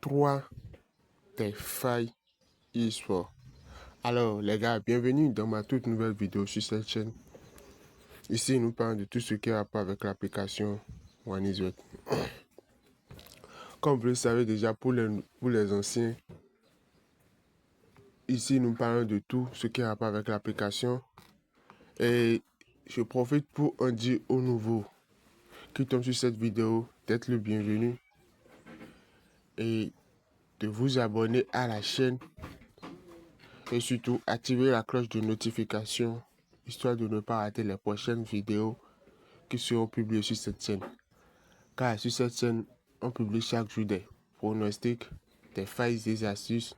3 des failles e-sport. Alors les gars, bienvenue dans ma toute nouvelle vidéo sur cette chaîne. Ici, nous parlons de tout ce qui a rapport avec l'application OneIsWet. Comme vous le savez déjà, pour les anciens, ici nous parlons de tout ce qui a rapport avec l'application. Et je profite pour en dire aux nouveaux qui tombent sur cette vidéo d'être le bienvenu et de vous abonner à la chaîne et surtout activer la cloche de notification histoire de ne pas rater les prochaines vidéos qui seront publiées sur cette chaîne. Car sur cette chaîne, on publie chaque jour des pronostics, des failles, des astuces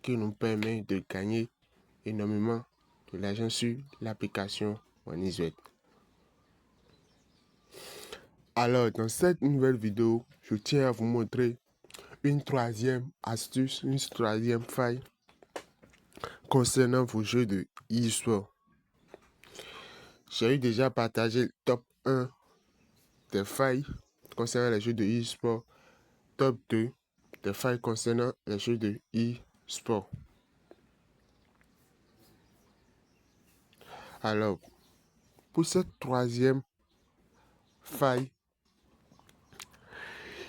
qui nous permettent de gagner énormément de l'argent sur l'application OneIsWet. Alors, dans cette nouvelle vidéo, je tiens à vous montrer une troisième astuce, une troisième faille concernant vos jeux de e-sport. J'ai déjà partagé le top 1 des failles concernant les jeux de e-sport, top 2 des failles concernant les jeux de e-sport. Alors, pour cette troisième faille,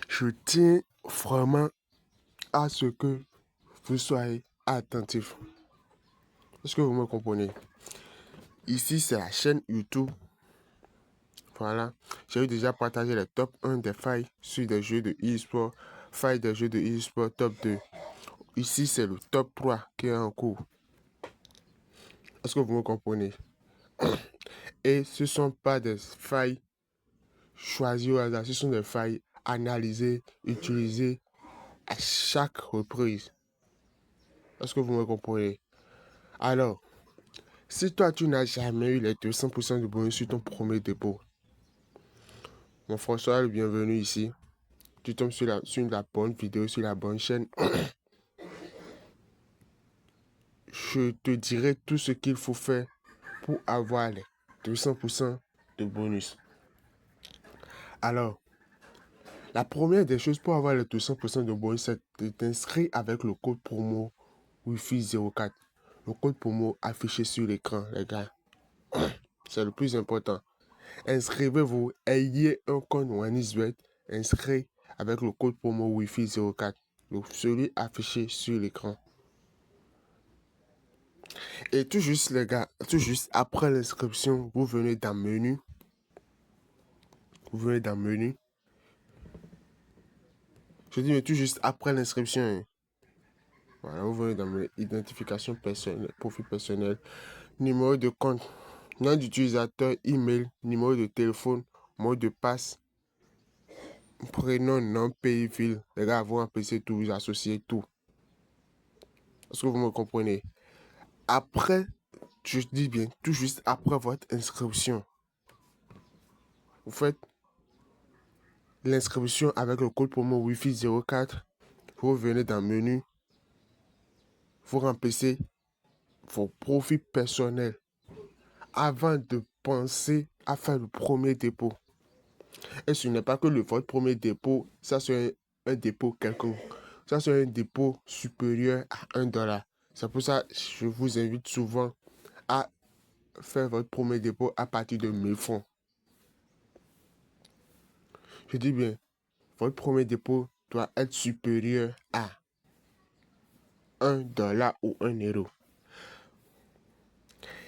je tiens vraiment à ce que vous soyez attentifs. Est-ce que vous me comprenez? Ici, c'est la chaîne YouTube. Voilà. J'ai déjà partagé le top 1 des failles sur des jeux de e-sport, failles des jeux de e-sport top 2. Ici, c'est le top 3 qui est en cours. Est-ce que vous me comprenez? Et ce ne sont pas des failles choisies au hasard, ce sont des failles analysées, utilisées à chaque reprise. Est-ce que vous me comprenez? Alors, si toi tu n'as jamais eu les 200% de bonus sur ton premier dépôt, mon frère, sois le bienvenu ici. Tu tombes sur la bonne vidéo, sur la bonne chaîne. Je te dirai tout ce qu'il faut faire pour avoir les 200% de bonus. Alors, la première des choses pour avoir les 200% de bonus, c'est de t'inscrire avec le code promo Wi-Fi 04. Le code promo affiché sur l'écran, les gars. C'est le plus important. Inscrivez-vous, ayez un compte OneIsWet, inscrit avec le code promo Wi-Fi 04. Celui affiché sur l'écran. Et tout juste, les gars, tout juste après l'inscription, vous venez dans menu. Vous venez dans menu. Je dis, mais tout juste après l'inscription. Hein. Voilà, vous venez dans l'identification personnelle, profil personnel, numéro de compte, nom d'utilisateur, email, numéro de téléphone, mot de passe, prénom, nom, pays, ville. Les gars, vous remplissez tout, vous associez tout. Est-ce que vous me comprenez? Après, je dis bien, tout juste après votre inscription, vous faites l'inscription avec le code promo Wi-Fi 04. Vous venez dans le menu, vous remplissez vos profils personnels avant de penser à faire le premier dépôt. Et ce n'est pas que votre premier dépôt, ça c'est un dépôt quelconque. Ça c'est un dépôt supérieur à $1. C'est pour ça que je vous invite souvent à faire votre premier dépôt à partir de 1000 francs. Je dis bien, votre premier dépôt doit être supérieur à $1 ou €1.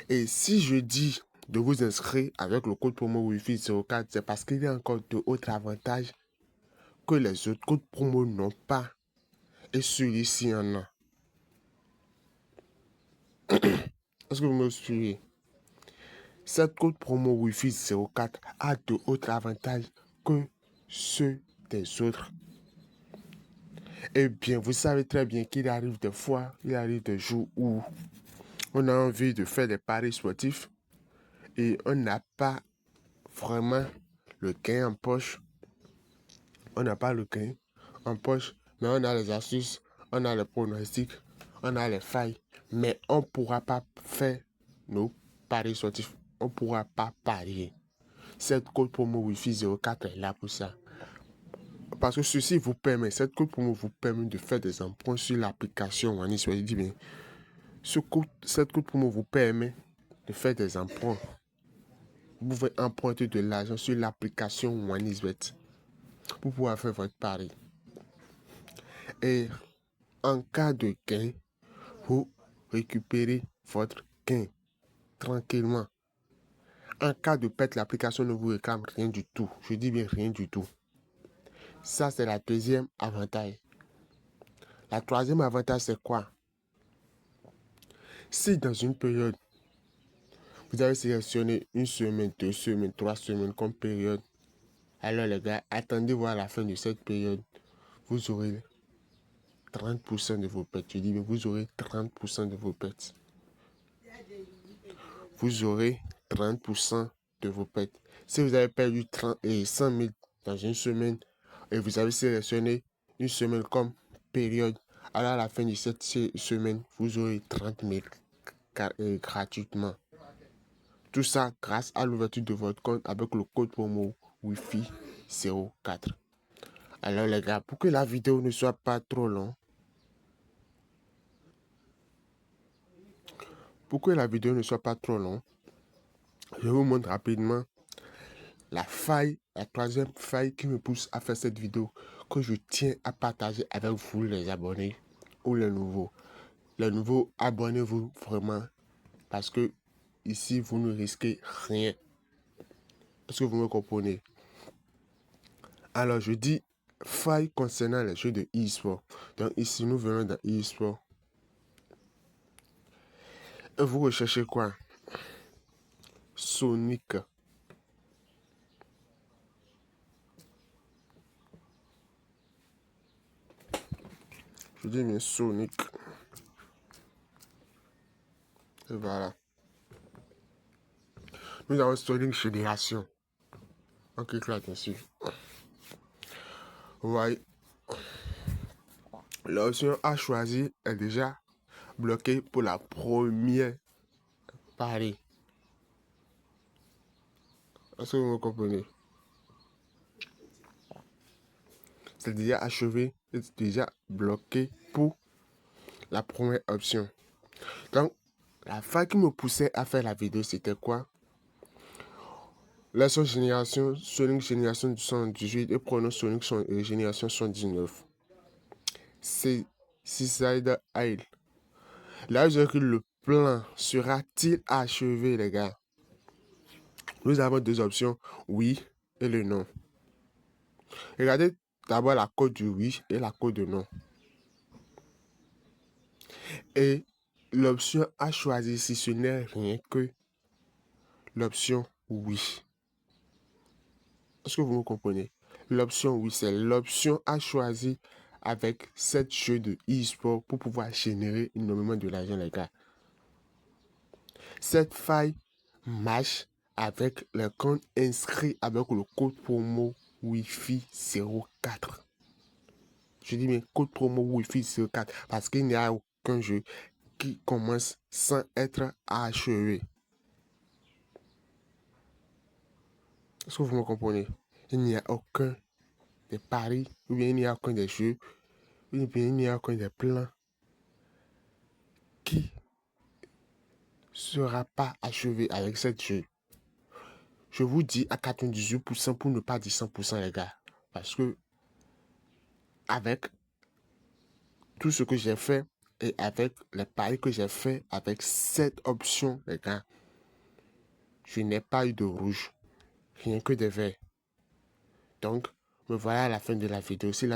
Et si je dis de vous inscrire avec le code promo Wi-Fi 04, c'est parce qu'il y a encore d'autres avantages que les autres codes promo n'ont pas. Et celui-ci en a. Est-ce que vous me suivez? Cette code promo Wi-Fi 04 a d'autres avantages que ceux des autres. Eh bien, vous savez très bien qu'il arrive des fois, il arrive des jours où on a envie de faire des paris sportifs et on n'a pas vraiment le gain en poche. On n'a pas le gain en poche, mais on a les astuces, on a les pronostics, on a les failles, mais on ne pourra pas faire nos paris sportifs. On ne pourra pas parier. Cette code promo Wi-Fi 04 est là pour ça. Parce que ceci vous permet, cette code promo vous permet de faire des emprunts sur l'application Wanis. Je dis bien, cette code promo vous permet de faire des emprunts. Vous pouvez emprunter de l'argent sur l'application OneXBet pour pouvoir faire votre pari. Et en cas de gain, vous récupérez votre gain tranquillement. En cas de perte, l'application ne vous réclame rien du tout. Je dis bien rien du tout. Ça, c'est la deuxième avantage. La troisième avantage, c'est quoi? Si dans une période, vous avez sélectionné une semaine, 2 semaines, 3 semaines comme période, alors les gars, attendez voir la fin de cette période. Vous aurez 30% de vos pertes. Je dis bien, vous aurez 30% de vos pertes. Vous aurez 30% de vos pertes. Si vous avez perdu 100 000 dans une semaine et vous avez sélectionné une semaine comme période, alors à la fin de cette semaine, vous aurez 30 000 gratuitement. Tout ça grâce à l'ouverture de votre compte avec le code promo Wi-Fi 04. Alors les gars, pour que la vidéo ne soit pas trop longue, je vous montre rapidement la troisième faille qui me pousse à faire cette vidéo, que je tiens à partager avec vous les abonnés ou les nouveaux. Les nouveaux, abonnez-vous vraiment parce que ici, vous ne risquez rien. Est-ce que vous me comprenez? Alors, je dis faille concernant les jeux de e-sport. Donc ici, nous venons dans e-sport. Et vous recherchez quoi? Sonic. Je dis bien Sonic. Et voilà. Nous avons Sonic Génération. On clique là-dessus. Vous voyez, l'option à choisir est déjà bloquée pour la première partie. Est-ce que vous me comprenez? C'est déjà achevé, c'est déjà bloqué pour la première option. Donc, la faille qui me poussait à faire la vidéo, c'était quoi? La génération, Sonic Génération 118 et Prono Sonic Génération 119. C'est Seaside Isle. Là, je que le plan sera-t-il achevé, les gars? Nous avons deux options, oui et le non. Regardez d'abord la code du oui et la code de non. Et l'option à choisir ici, ce n'est rien que l'option oui. Est-ce que vous me comprenez? L'option oui, c'est l'option à choisir avec cette jeu de e-sport pour pouvoir générer énormément de l'argent, les gars. Cette faille marche avec le compte inscrit avec le code promo Wi-Fi 04. Je dis bien code promo Wi-Fi 04 parce qu'il n'y a aucun jeu qui commence sans être achevé. Est-ce que vous me comprenez? Il n'y a aucun des paris, ou bien il n'y a aucun des jeux, ou bien il n'y a aucun des plans qui sera pas achevé avec cette jeu. Je vous dis à 98% pour ne pas dire 100% les gars. Parce que avec tout ce que j'ai fait et avec les paris que j'ai fait avec cette option les gars, je n'ai pas eu de rouge. Rien que des verts. Donc, me voilà à la fin de la vidéo. Si la